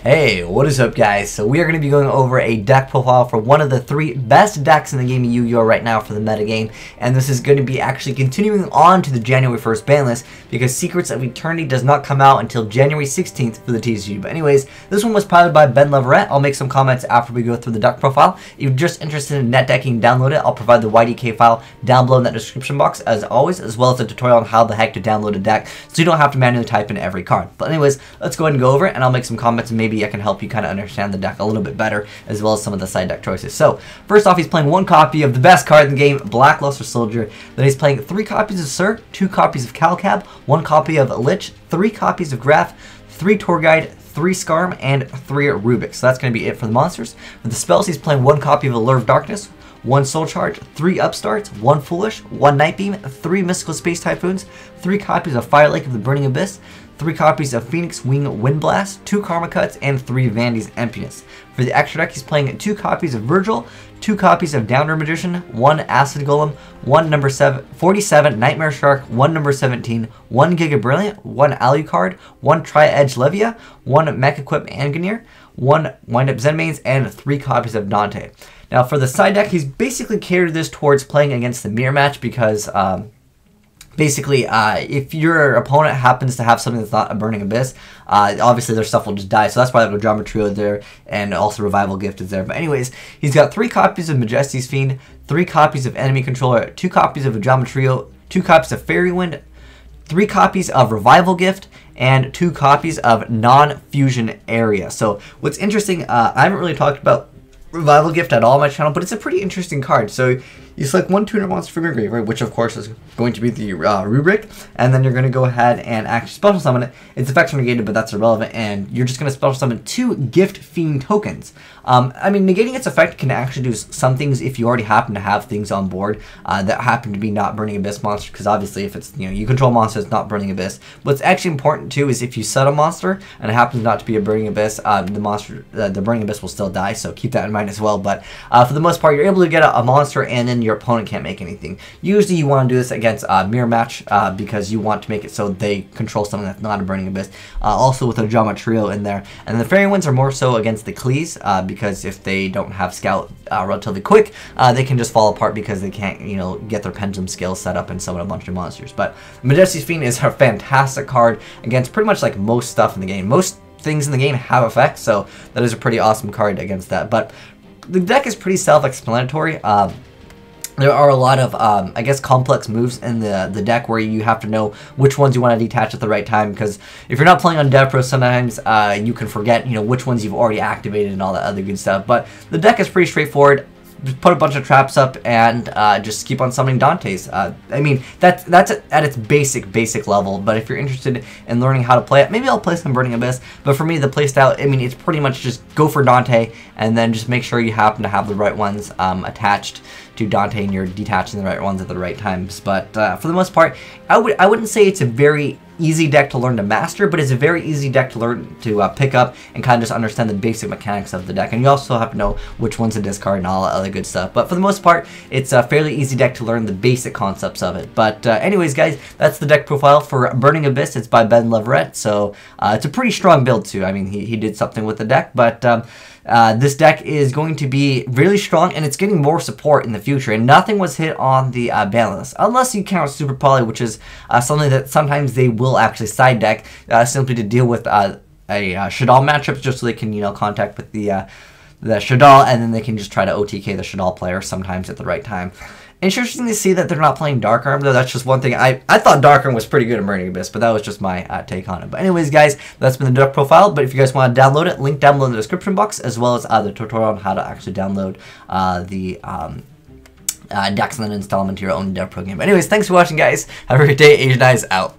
Hey, what is up guys? So we are going to be going over a deck profile for one of the 3 best decks in the game of Yu-Gi-Oh! Right now for the metagame, and this is going to be actually continuing on to the January 1st ban list because Secrets of Eternity does not come out until January 16th for the TCG. But anyways, this one was piloted by Ben Leverett. I'll make some comments after we go through the deck profile. If you're just interested in net decking, download it. I'll provide the YDK file down below in that description box as always, as well as a tutorial on how the heck to download a deck so you don't have to manually type in every card. But anyways, let's go ahead and go over it, and I'll make some comments and maybe I can help you kind of understand the deck a little bit better, as well as some of the side deck choices. So, first off, he's playing 1 copy of the best card in the game, Blackluster Soldier. Then he's playing 3 copies of Sir, 2 copies of Calcab, 1 copy of Lich, 3 copies of Graph, 3 Tour Guide, 3 Skarm, and 3 Rubik. So that's going to be it for the monsters. For the spells, he's playing 1 copy of Allure of Darkness, 1 Soul Charge, 3 Upstarts, 1 Foolish, 1 Night Beam, 3 Mystical Space Typhoons, 3 copies of Fire Lake of the Burning Abyss, 3 copies of Phoenix Wing Wind Blast, 2 Karma Cuts, and 3 Vandy's Emptiness. For the extra deck, he's playing 2 copies of Virgil, 2 copies of Downer Magician, 1 Acid Golem, 1 number 47 Nightmare Shark, 1 number 17, 1 Giga Brilliant, 1 Alucard, 1 Tri-Edge Levia, 1 Mech-Equip Anganir, 1 Wind Up Zenmains, and 3 copies of Dante. Now for the side deck, he's basically catered this towards playing against the mirror match because basically, if your opponent happens to have something that's not a Burning Abyss, obviously their stuff will just die. So that's why the Drama Trio there, and also Revival Gift is there. But anyways, he's got 3 copies of Majesty's Fiend, 3 copies of Enemy Controller, 2 copies of Drama Trio, 2 copies of Fairy Wind, 3 copies of Revival Gift, and 2 copies of Non-Fusion Area. So what's interesting, I haven't really talked about Revival Gift at all on my channel, but it's a pretty interesting card. So you select 1 tuner monster from your graveyard, which of course is going to be the Rubric, and then you're going to go ahead and actually special summon it. Its effects are negated, but that's irrelevant, and you're just going to special summon 2 Gift Fiend tokens. I mean, negating its effect can actually do some things if you already happen to have things on board that happen to be not Burning Abyss monster, because obviously if it's, you control monsters, not Burning Abyss. What's actually important too is if you set a monster and it happens not to be a Burning Abyss, the Burning Abyss will still die, so keep that in mind as well. But for the most part, you're able to get a monster and then your opponent can't make anything. Usually you want to do this against mirror match because you want to make it so they control something that's not a Burning Abyss. Also with a Drama Trio in there. And then the Fairy Winds are more so against the Cleese because if they don't have Scout relatively quick, they can just fall apart because they can't, get their Pendulum skills set up and summon a bunch of monsters. But Majesty's Fiend is a fantastic card against pretty much like most stuff in the game. Most things in the game have effects, so that is a pretty awesome card against that. But the deck is pretty self-explanatory. There are a lot of, I guess, complex moves in the deck where you have to know which ones you want to detach at the right time, because if you're not playing on DevPro, sometimes you can forget, which ones you've already activated and all that other good stuff. But the deck is pretty straightforward. Just put a bunch of traps up and just keep on summoning Dante's. I mean, that's at its basic level, but if you're interested in learning how to play it, maybe I'll play some Burning Abyss. But for me, the playstyle, I mean, it's pretty much just go for Dante and then just make sure you happen to have the right ones attached to Dante and you're detaching the right ones at the right times. But for the most part, I wouldn't say it's a very easy deck to learn to master, but it's a very easy deck to learn to pick up and kind of just understand the basic mechanics of the deck. And you also have to know which ones to discard and all that other good stuff. But for the most part, it's a fairly easy deck to learn the basic concepts of it. But anyways, guys, that's the deck profile for Burning Abyss. It's by Ben Leverett, so it's a pretty strong build too. I mean, he did something with the deck, but this deck is going to be really strong, and it's getting more support in the future. And nothing was hit on the ban list, unless you count Super Poly, which is something that sometimes they will actually side deck simply to deal with a Shadal matchup, just so they can contact with the Shadal, and then they can just try to OTK the Shadal player sometimes at the right time. Interesting to see that they're not playing Dark Arm, though. That's just one thing. I thought Dark Arm was pretty good at Burning Abyss, but that was just my take on it. But anyways, guys, that's been the deck profile. But if you guys want to download it, link down below in the description box, as well as the tutorial on how to actually download the decks and then install them into your own DevPro game. But anyways, thanks for watching, guys. Have a great day. Azneyes out.